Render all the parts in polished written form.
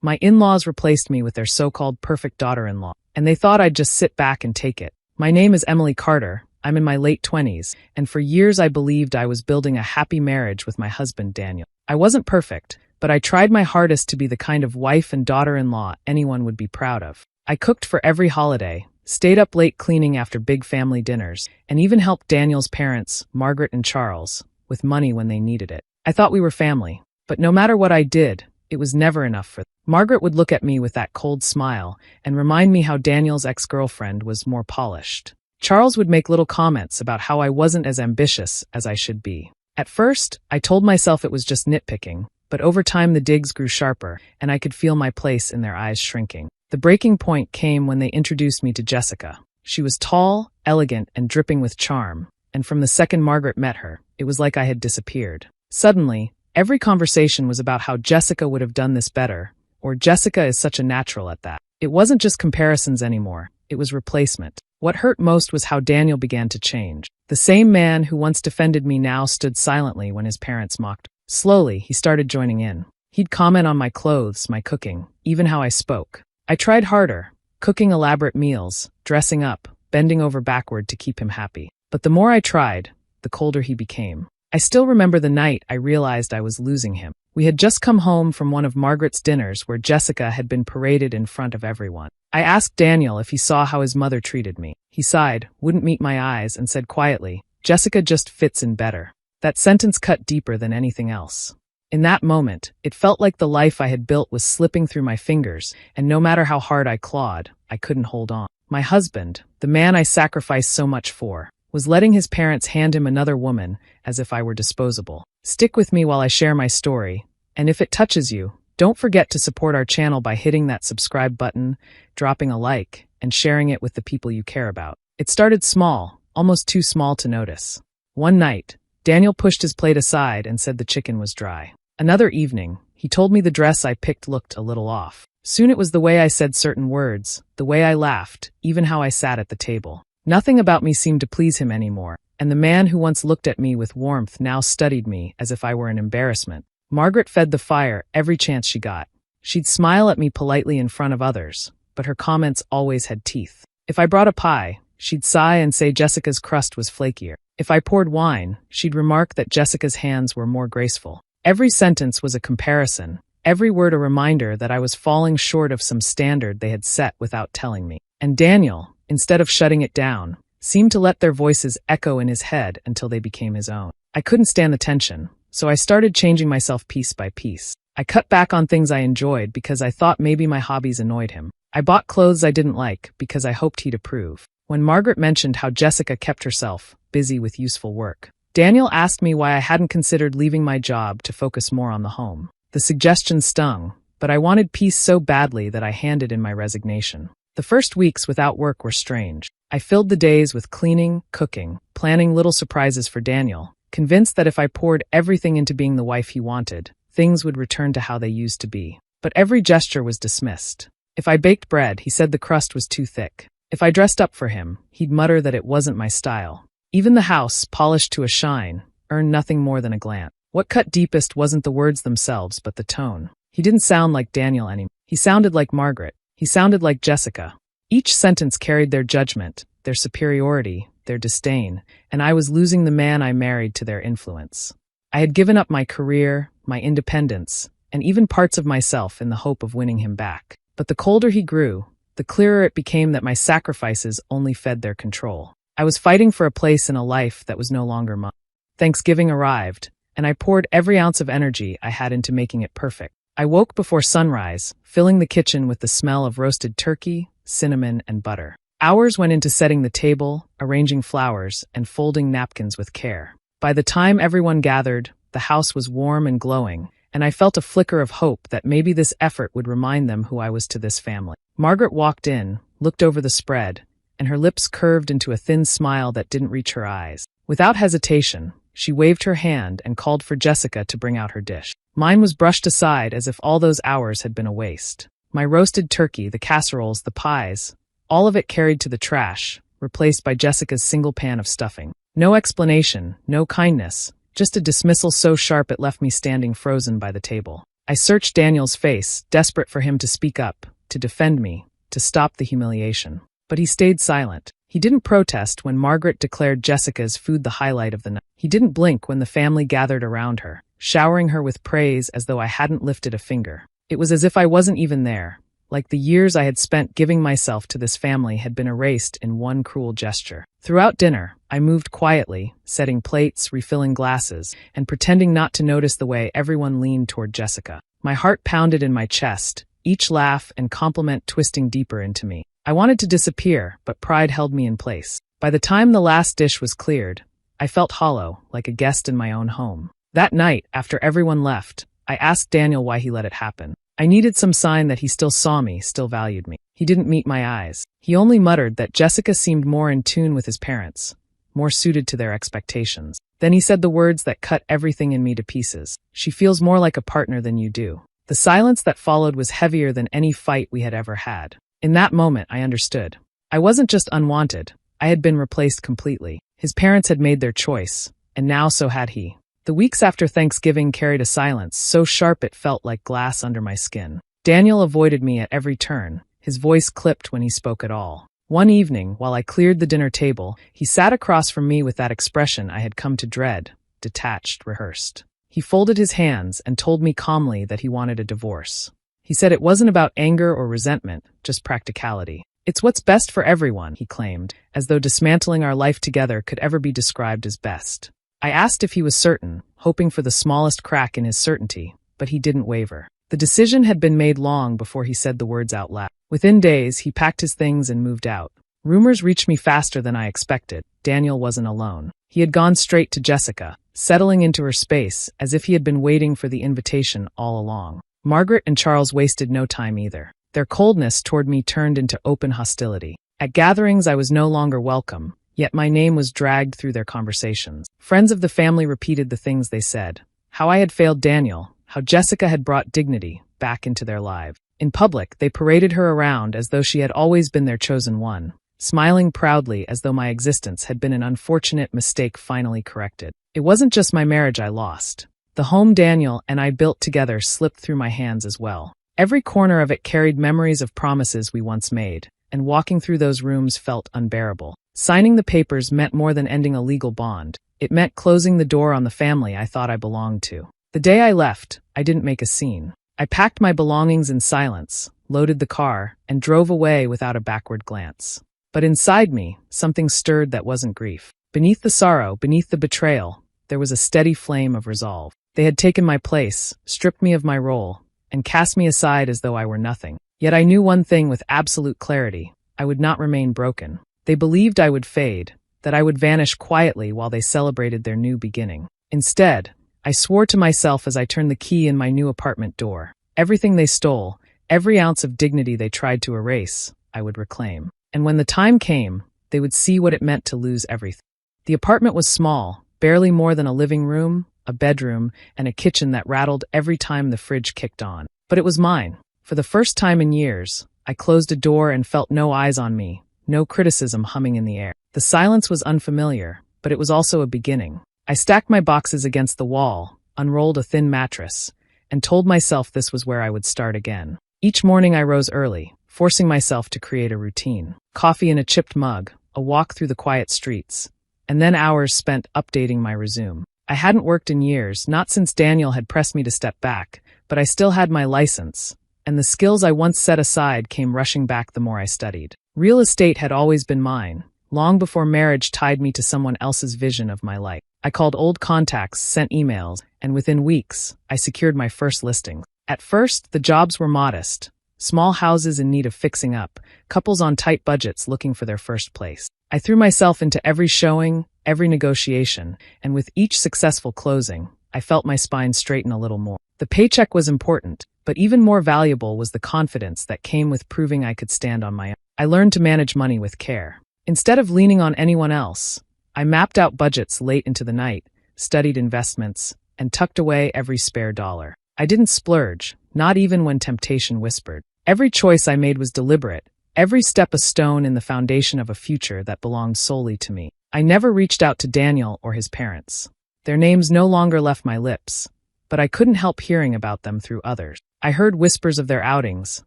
My in-laws replaced me with their so-called perfect daughter-in-law, and they thought I'd just sit back and take it. My name is Emily Carter. I'm in my late 20s, and for years I believed I was building a happy marriage with my husband, Daniel. I wasn't perfect, but I tried my hardest to be the kind of wife and daughter-in-law anyone would be proud of. I cooked for every holiday, stayed up late cleaning after big family dinners, and even helped Daniel's parents, Margaret and Charles, with money when they needed it. I thought we were family, but no matter what I did, it was never enough for them. Margaret would look at me with that cold smile and remind me how Daniel's ex-girlfriend was more polished. Charles would make little comments about how I wasn't as ambitious as I should be. At first, I told myself it was just nitpicking, but over time the digs grew sharper, and I could feel my place in their eyes shrinking. The breaking point came when they introduced me to Jessica. She was tall, elegant, and dripping with charm, and from the second Margaret met her, it was like I had disappeared. Suddenly, every conversation was about how Jessica would have done this better, or Jessica is such a natural at that. It wasn't just comparisons anymore, it was replacement. What hurt most was how Daniel began to change. The same man who once defended me now stood silently when his parents mocked. Slowly, he started joining in. He'd comment on my clothes, my cooking, even how I spoke. I tried harder, cooking elaborate meals, dressing up, bending over backward to keep him happy. But the more I tried, the colder he became. I still remember the night I realized I was losing him. We had just come home from one of Margaret's dinners where Jessica had been paraded in front of everyone. I asked Daniel if he saw how his mother treated me. He sighed, wouldn't meet my eyes, and said quietly, "Jessica just fits in better." That sentence cut deeper than anything else. In that moment, it felt like the life I had built was slipping through my fingers, and no matter how hard I clawed, I couldn't hold on. My husband, the man I sacrificed so much for, was letting his parents hand him another woman as if I were disposable. Stick with me while I share my story, and if it touches you, don't forget to support our channel by hitting that subscribe button, dropping a like, and sharing it with the people you care about. It started small, almost too small to notice. One night, Daniel pushed his plate aside and said the chicken was dry. Another evening, he told me the dress I picked looked a little off. Soon it was the way I said certain words, the way I laughed, even how I sat at the table. Nothing about me seemed to please him anymore, and the man who once looked at me with warmth now studied me as if I were an embarrassment. Margaret fed the fire every chance she got. She'd smile at me politely in front of others, but her comments always had teeth. If I brought a pie, she'd sigh and say Jessica's crust was flakier. If I poured wine, she'd remark that Jessica's hands were more graceful. Every sentence was a comparison, every word a reminder that I was falling short of some standard they had set without telling me. And Daniel, instead of shutting it down, seemed to let their voices echo in his head until they became his own. I couldn't stand the tension, so I started changing myself piece by piece. I cut back on things I enjoyed because I thought maybe my hobbies annoyed him. I bought clothes I didn't like because I hoped he'd approve. When Margaret mentioned how Jessica kept herself busy with useful work, Daniel asked me why I hadn't considered leaving my job to focus more on the home. The suggestion stung, but I wanted peace so badly that I handed in my resignation. The first weeks without work were strange. I filled the days with cleaning, cooking, planning little surprises for Daniel, convinced that if I poured everything into being the wife he wanted, things would return to how they used to be. But every gesture was dismissed. If I baked bread, he said the crust was too thick. If I dressed up for him, he'd mutter that it wasn't my style. Even the house, polished to a shine, earned nothing more than a glance. What cut deepest wasn't the words themselves, but the tone. He didn't sound like Daniel anymore. He sounded like Margaret. He sounded like Jessica. Each sentence carried their judgment, their superiority, their disdain, and I was losing the man I married to their influence. I had given up my career, my independence, and even parts of myself in the hope of winning him back. But the colder he grew, the clearer it became that my sacrifices only fed their control. I was fighting for a place in a life that was no longer mine. Thanksgiving arrived, and I poured every ounce of energy I had into making it perfect. I woke before sunrise, filling the kitchen with the smell of roasted turkey, cinnamon, and butter. Hours went into setting the table, arranging flowers, and folding napkins with care. By the time everyone gathered, the house was warm and glowing, and I felt a flicker of hope that maybe this effort would remind them who I was to this family. Margaret walked in, looked over the spread, and her lips curved into a thin smile that didn't reach her eyes. Without hesitation, she waved her hand and called for Jessica to bring out her dish. Mine was brushed aside as if all those hours had been a waste. My roasted turkey, the casseroles, the pies, all of it carried to the trash, replaced by Jessica's single pan of stuffing. No explanation, no kindness, just a dismissal so sharp it left me standing frozen by the table. I searched Daniel's face, desperate for him to speak up, to defend me, to stop the humiliation. But he stayed silent. He didn't protest when Margaret declared Jessica's food the highlight of the night. He didn't blink when the family gathered around her, showering her with praise as though I hadn't lifted a finger. It was as if I wasn't even there, like the years I had spent giving myself to this family had been erased in one cruel gesture. Throughout dinner, I moved quietly, setting plates, refilling glasses, and pretending not to notice the way everyone leaned toward Jessica. My heart pounded in my chest, each laugh and compliment twisting deeper into me. I wanted to disappear, but pride held me in place. By the time the last dish was cleared, I felt hollow, like a guest in my own home. That night, after everyone left, I asked Daniel why he let it happen. I needed some sign that he still saw me, still valued me. He didn't meet my eyes. He only muttered that Jessica seemed more in tune with his parents, more suited to their expectations. Then he said the words that cut everything in me to pieces. She feels more like a partner than you do. The silence that followed was heavier than any fight we had ever had. In that moment, I understood. I wasn't just unwanted. I had been replaced completely. His parents had made their choice, and now so had he. The weeks after Thanksgiving carried a silence so sharp it felt like glass under my skin. Daniel avoided me at every turn. His voice clipped when he spoke at all. One evening, while I cleared the dinner table, he sat across from me with that expression I had come to dread, detached, rehearsed. He folded his hands and told me calmly that he wanted a divorce. He said it wasn't about anger or resentment, just practicality. It's what's best for everyone, he claimed, as though dismantling our life together could ever be described as best. I asked if he was certain, hoping for the smallest crack in his certainty, but he didn't waver. The decision had been made long before he said the words out loud. Within days, he packed his things and moved out. Rumors reached me faster than I expected. Daniel wasn't alone. He had gone straight to Jessica, settling into her space as if he had been waiting for the invitation all along. Margaret and Charles wasted no time either. Their coldness toward me turned into open hostility. At gatherings, I was no longer welcome, yet my name was dragged through their conversations. Friends of the family repeated the things they said. How I had failed Daniel, how Jessica had brought dignity back into their lives. In public, they paraded her around as though she had always been their chosen one, smiling proudly as though my existence had been an unfortunate mistake finally corrected. It wasn't just my marriage I lost. The home Daniel and I built together slipped through my hands as well. Every corner of it carried memories of promises we once made, and walking through those rooms felt unbearable. Signing the papers meant more than ending a legal bond. It meant closing the door on the family I thought I belonged to. The day I left, I didn't make a scene. I packed my belongings in silence, loaded the car, and drove away without a backward glance. But inside me, something stirred that wasn't grief. Beneath the sorrow, beneath the betrayal, there was a steady flame of resolve. They had taken my place, stripped me of my role, and cast me aside as though I were nothing. Yet I knew one thing with absolute clarity. I would not remain broken. They believed I would fade, that I would vanish quietly while they celebrated their new beginning. Instead, I swore to myself as I turned the key in my new apartment door. Everything they stole, every ounce of dignity they tried to erase, I would reclaim. And when the time came, they would see what it meant to lose everything. The apartment was small, barely more than a living room, a bedroom, and a kitchen that rattled every time the fridge kicked on. But it was mine. For the first time in years, I closed a door and felt no eyes on me, no criticism humming in the air. The silence was unfamiliar, but it was also a beginning. I stacked my boxes against the wall, unrolled a thin mattress, and told myself this was where I would start again. Each morning I rose early, forcing myself to create a routine. Coffee in a chipped mug, a walk through the quiet streets, and then hours spent updating my resume. I hadn't worked in years, not since Daniel had pressed me to step back, but I still had my license, and the skills I once set aside came rushing back the more I studied. Real estate had always been mine, long before marriage tied me to someone else's vision of my life. I called old contacts, sent emails, and within weeks, I secured my first listing. At first, the jobs were modest. Small houses in need of fixing up, couples on tight budgets looking for their first place. I threw myself into every showing, every negotiation, and with each successful closing, I felt my spine straighten a little more. The paycheck was important, but even more valuable was the confidence that came with proving I could stand on my own. I learned to manage money with care. Instead of leaning on anyone else, I mapped out budgets late into the night, studied investments, and tucked away every spare dollar. I didn't splurge, not even when temptation whispered. Every choice I made was deliberate, every step a stone in the foundation of a future that belonged solely to me. I never reached out to Daniel or his parents. Their names no longer left my lips, but I couldn't help hearing about them through others. I heard whispers of their outings,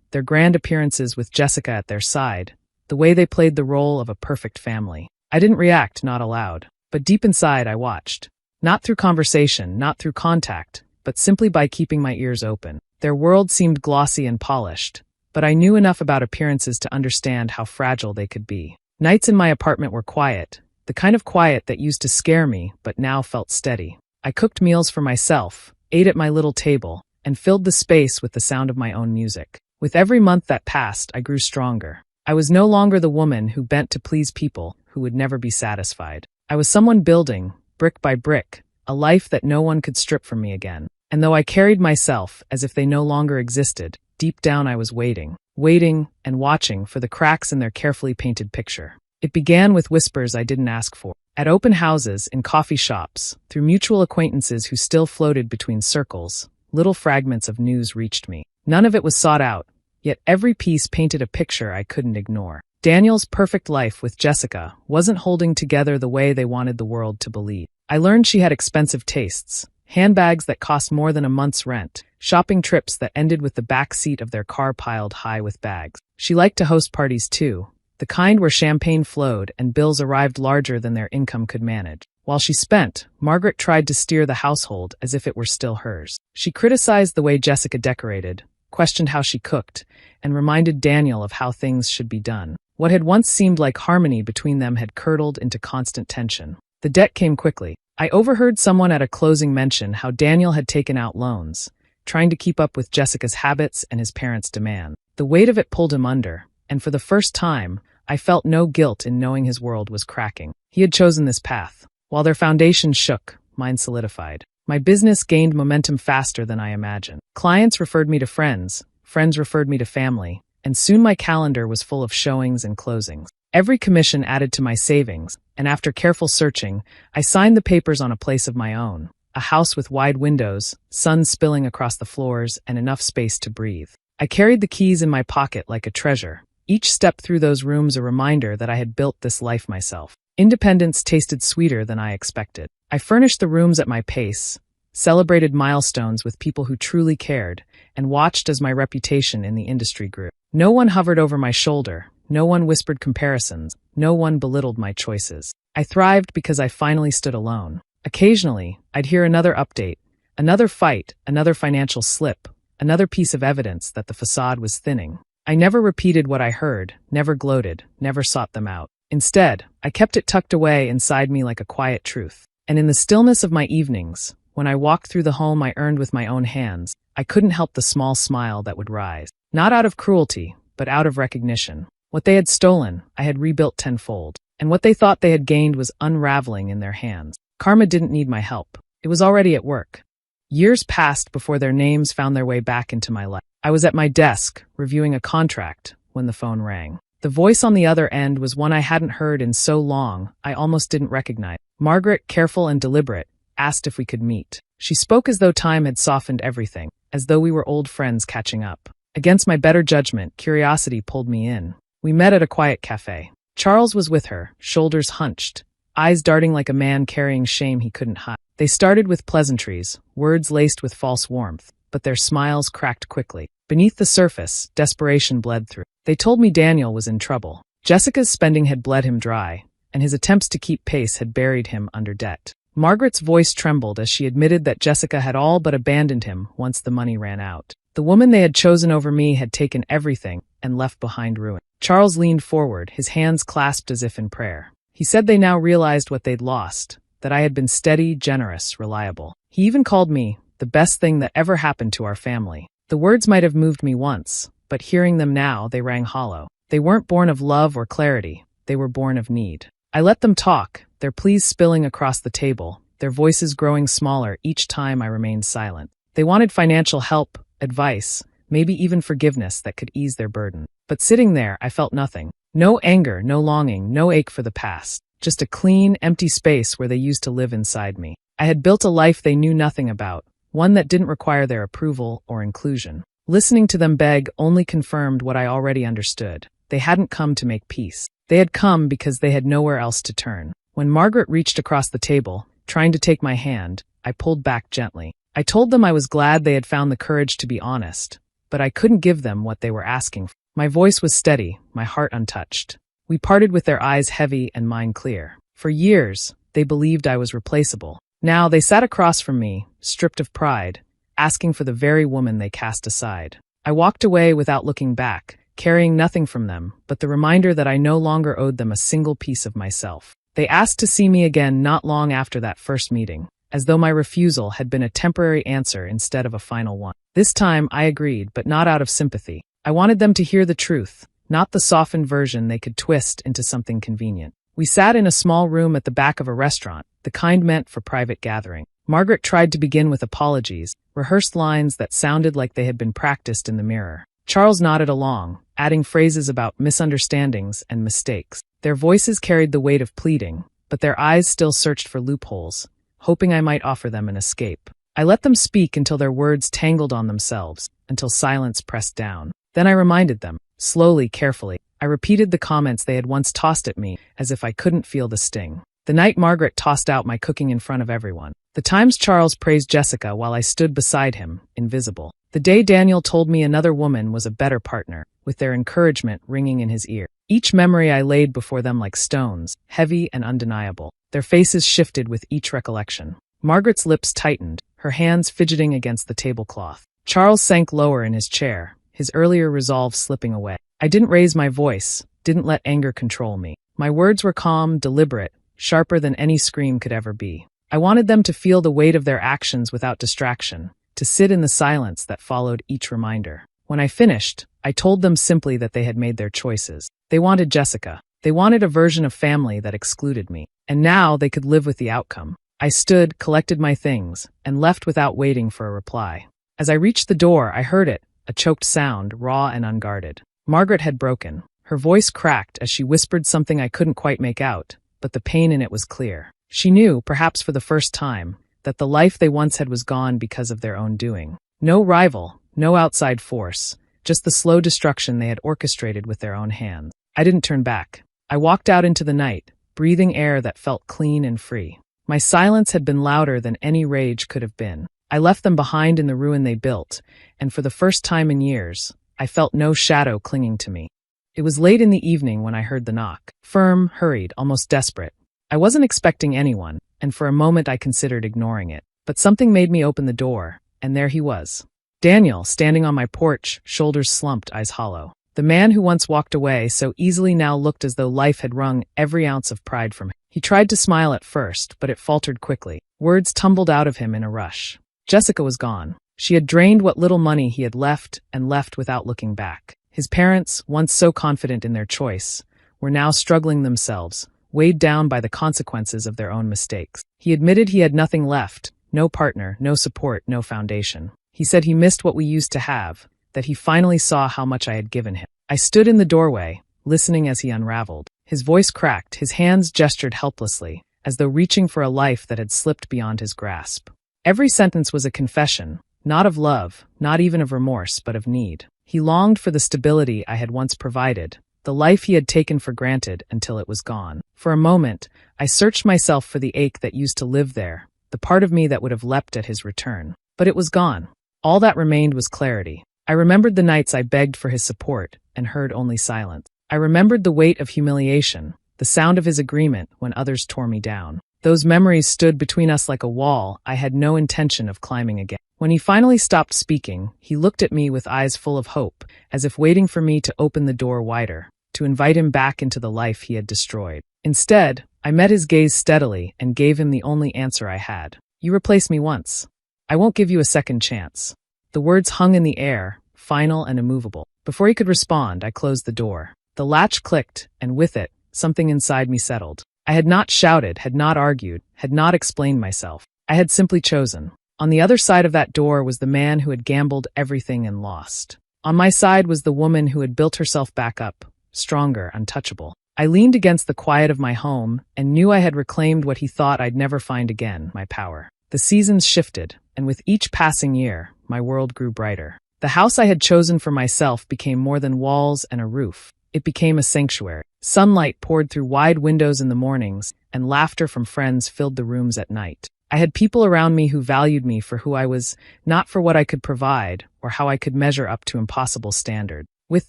their grand appearances with Jessica at their side, the way they played the role of a perfect family. I didn't react, not aloud, but deep inside I watched. Not through conversation, not through contact, but simply by keeping my ears open. Their world seemed glossy and polished, but I knew enough about appearances to understand how fragile they could be. Nights in my apartment were quiet, the kind of quiet that used to scare me but now felt steady. I cooked meals for myself, ate at my little table, and filled the space with the sound of my own music. With every month that passed, I grew stronger. I was no longer the woman who bent to please people who would never be satisfied. I was someone building, brick by brick, a life that no one could strip from me again. And though I carried myself as if they no longer existed, deep down I was waiting and watching for the cracks in their carefully painted picture. It began with whispers I didn't ask for. At open houses, in coffee shops, through mutual acquaintances who still floated between circles, little fragments of news reached me. None of it was sought out, yet every piece painted a picture I couldn't ignore. Daniel's perfect life with Jessica wasn't holding together the way they wanted the world to believe. I learned she had expensive tastes, handbags that cost more than a month's rent, shopping trips that ended with the back seat of their car piled high with bags. She liked to host parties too, the kind where champagne flowed and bills arrived larger than their income could manage. While she spent, Margaret tried to steer the household as if it were still hers. She criticized the way Jessica decorated, questioned how she cooked, and reminded Daniel of how things should be done. What had once seemed like harmony between them had curdled into constant tension. The debt came quickly. I overheard someone at a closing mention how Daniel had taken out loans, trying to keep up with Jessica's habits and his parents' demand. The weight of it pulled him under, and for the first time, I felt no guilt in knowing his world was cracking. He had chosen this path. While their foundation shook, mine solidified. My business gained momentum faster than I imagined. Clients referred me to friends referred me to family, and soon my calendar was full of showings and closings. Every commission added to my savings, and after careful searching, I signed the papers on a place of my own. A house with wide windows, sun spilling across the floors, and enough space to breathe. I carried the keys in my pocket like a treasure, each step through those rooms a reminder that I had built this life myself. Independence tasted sweeter than I expected. I furnished the rooms at my pace, celebrated milestones with people who truly cared, and watched as my reputation in the industry grew. No one hovered over my shoulder, no one whispered comparisons, no one belittled my choices. I thrived because I finally stood alone. Occasionally, I'd hear another update, another fight, another financial slip, another piece of evidence that the facade was thinning. I never repeated what I heard, never gloated, never sought them out. Instead, I kept it tucked away inside me like a quiet truth. And in the stillness of my evenings, when I walked through the home I earned with my own hands, I couldn't help the small smile that would rise. Not out of cruelty, but out of recognition. What they had stolen, I had rebuilt tenfold. And what they thought they had gained was unraveling in their hands. Karma didn't need my help. It was already at work. Years passed before their names found their way back into my life. I was at my desk, reviewing a contract, when the phone rang. The voice on the other end was one I hadn't heard in so long, I almost didn't recognize. Margaret, careful and deliberate, asked if we could meet. She spoke as though time had softened everything, as though we were old friends catching up. Against my better judgment, curiosity pulled me in. We met at a quiet cafe. Charles was with her, shoulders hunched, eyes darting like a man carrying shame he couldn't hide. They started with pleasantries, words laced with false warmth, but their smiles cracked quickly. Beneath the surface, desperation bled through. They told me Daniel was in trouble. Jessica's spending had bled him dry, and his attempts to keep pace had buried him under debt. Margaret's voice trembled as she admitted that Jessica had all but abandoned him once the money ran out. The woman they had chosen over me had taken everything and left behind ruin. Charles leaned forward, his hands clasped as if in prayer. He said they now realized what they'd lost, that I had been steady, generous, reliable. He even called me the best thing that ever happened to our family. The words might have moved me once, but hearing them now, they rang hollow. They weren't born of love or clarity. They were born of need. I let them talk, their pleas spilling across the table, their voices growing smaller each time I remained silent. They wanted financial help, advice, maybe even forgiveness that could ease their burden. But sitting there, I felt nothing. No anger, no longing, no ache for the past. Just a clean, empty space where they used to live inside me. I had built a life they knew nothing about, one that didn't require their approval or inclusion. Listening to them beg only confirmed what I already understood. They hadn't come to make peace. They had come because they had nowhere else to turn. When Margaret reached across the table, trying to take my hand, I pulled back gently. I told them I was glad they had found the courage to be honest, but I couldn't give them what they were asking for. My voice was steady, my heart untouched. We parted with their eyes heavy and mine clear. For years, they believed I was replaceable. Now they sat across from me, stripped of pride, asking for the very woman they cast aside. I walked away without looking back, carrying nothing from them but the reminder that I no longer owed them a single piece of myself. They asked to see me again not long after that first meeting, as though my refusal had been a temporary answer instead of a final one. This time I agreed, but not out of sympathy. I wanted them to hear the truth, not the softened version they could twist into something convenient. We sat in a small room at the back of a restaurant, the kind meant for private gathering. Margaret tried to begin with apologies, rehearsed lines that sounded like they had been practiced in the mirror. Charles nodded along, adding phrases about misunderstandings and mistakes. Their voices carried the weight of pleading, but their eyes still searched for loopholes, hoping I might offer them an escape. I let them speak until their words tangled on themselves, until silence pressed down. Then I reminded them, slowly, carefully. I repeated the comments they had once tossed at me, as if I couldn't feel the sting. The night Margaret tossed out my cooking in front of everyone. The times Charles praised Jessica while I stood beside him, invisible. The day Daniel told me another woman was a better partner, with their encouragement ringing in his ear. Each memory I laid before them like stones, heavy and undeniable. Their faces shifted with each recollection. Margaret's lips tightened, her hands fidgeting against the tablecloth. Charles sank lower in his chair, his earlier resolve slipping away. I didn't raise my voice, didn't let anger control me. My words were calm, deliberate, sharper than any scream could ever be. I wanted them to feel the weight of their actions without distraction, to sit in the silence that followed each reminder. When I finished, I told them simply that they had made their choices. They wanted Jessica. They wanted a version of family that excluded me. And now they could live with the outcome. I stood, collected my things, and left without waiting for a reply. As I reached the door, I heard it, a choked sound, raw and unguarded. Margaret had broken. Her voice cracked as she whispered something I couldn't quite make out, but the pain in it was clear. She knew, perhaps for the first time, that the life they once had was gone because of their own doing. No rival, no outside force, just the slow destruction they had orchestrated with their own hands. I didn't turn back. I walked out into the night, breathing air that felt clean and free. My silence had been louder than any rage could have been. I left them behind in the ruin they built, and for the first time in years, I felt no shadow clinging to me. It was late in the evening when I heard the knock. Firm, hurried, almost desperate. I wasn't expecting anyone, and for a moment I considered ignoring it. But something made me open the door, and there he was. Daniel, standing on my porch, shoulders slumped, eyes hollow. The man who once walked away so easily now looked as though life had wrung every ounce of pride from him. He tried to smile at first, but it faltered quickly. Words tumbled out of him in a rush. Jessica was gone. She had drained what little money he had left, and left without looking back. His parents, once so confident in their choice, were now struggling themselves, weighed down by the consequences of their own mistakes. He admitted he had nothing left, no partner, no support, no foundation. He said he missed what we used to have, that he finally saw how much I had given him. I stood in the doorway, listening as he unraveled. His voice cracked, his hands gestured helplessly, as though reaching for a life that had slipped beyond his grasp. Every sentence was a confession, not of love, not even of remorse, but of need. He longed for the stability I had once provided, the life he had taken for granted until it was gone. For a moment, I searched myself for the ache that used to live there, the part of me that would have leapt at his return. But it was gone. All that remained was clarity. I remembered the nights I begged for his support and heard only silence. I remembered the weight of humiliation, the sound of his agreement when others tore me down. Those memories stood between us like a wall I had no intention of climbing again. When he finally stopped speaking, he looked at me with eyes full of hope, as if waiting for me to open the door wider, to invite him back into the life he had destroyed. Instead, I met his gaze steadily and gave him the only answer I had. You replaced me once. I won't give you a second chance. The words hung in the air, final and immovable. Before he could respond, I closed the door. The latch clicked, and with it, something inside me settled. I had not shouted, had not argued, had not explained myself. I had simply chosen. On the other side of that door was the man who had gambled everything and lost. On my side was the woman who had built herself back up, stronger, untouchable. I leaned against the quiet of my home and knew I had reclaimed what he thought I'd never find again, my power. The seasons shifted, and with each passing year, my world grew brighter. The house I had chosen for myself became more than walls and a roof. It became a sanctuary. Sunlight poured through wide windows in the mornings, and laughter from friends filled the rooms at night. I had people around me who valued me for who I was, not for what I could provide or how I could measure up to impossible standards. With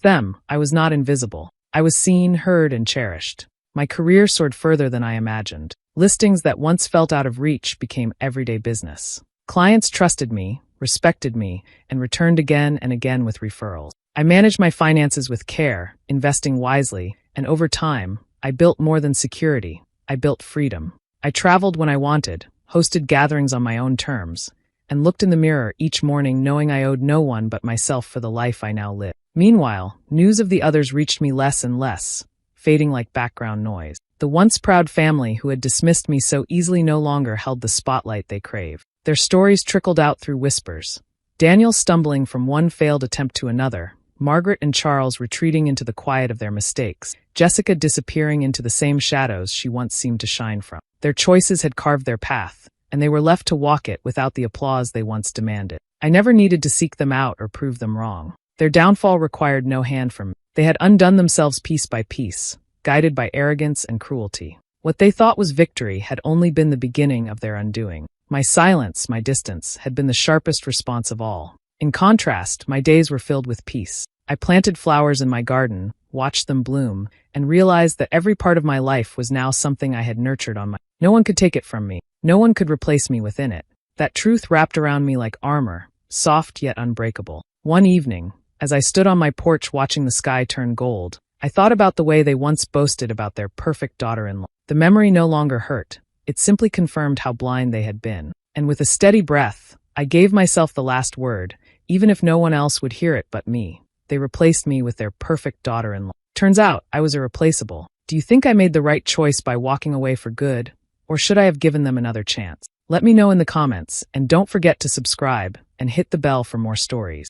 them, I was not invisible. I was seen, heard, and cherished. My career soared further than I imagined. Listings that once felt out of reach became everyday business. Clients trusted me, respected me, and returned again and again with referrals. I managed my finances with care, investing wisely, and over time, I built more than security. I built freedom. I traveled when I wanted, hosted gatherings on my own terms, and looked in the mirror each morning knowing I owed no one but myself for the life I now live. Meanwhile, news of the others reached me less and less, fading like background noise. The once proud family who had dismissed me so easily no longer held the spotlight they craved. Their stories trickled out through whispers. Daniel stumbling from one failed attempt to another, Margaret and Charles retreating into the quiet of their mistakes, Jessica disappearing into the same shadows she once seemed to shine from. Their choices had carved their path, and they were left to walk it without the applause they once demanded. I never needed to seek them out or prove them wrong. Their downfall required no hand from me. They had undone themselves piece by piece, guided by arrogance and cruelty. What they thought was victory had only been the beginning of their undoing. My silence, my distance, had been the sharpest response of all. In contrast, my days were filled with peace. I planted flowers in my garden, watched them bloom, and realized that every part of my life was now something I had nurtured on my own. No one could take it from me. No one could replace me within it. That truth wrapped around me like armor, soft yet unbreakable. One evening, as I stood on my porch watching the sky turn gold, I thought about the way they once boasted about their perfect daughter-in-law. The memory no longer hurt. It simply confirmed how blind they had been. And with a steady breath, I gave myself the last word, even if no one else would hear it but me. They replaced me with their perfect daughter-in-law. Turns out, I was irreplaceable. Do you think I made the right choice by walking away for good? Or should I have given them another chance? Let me know in the comments, and don't forget to subscribe and hit the bell for more stories.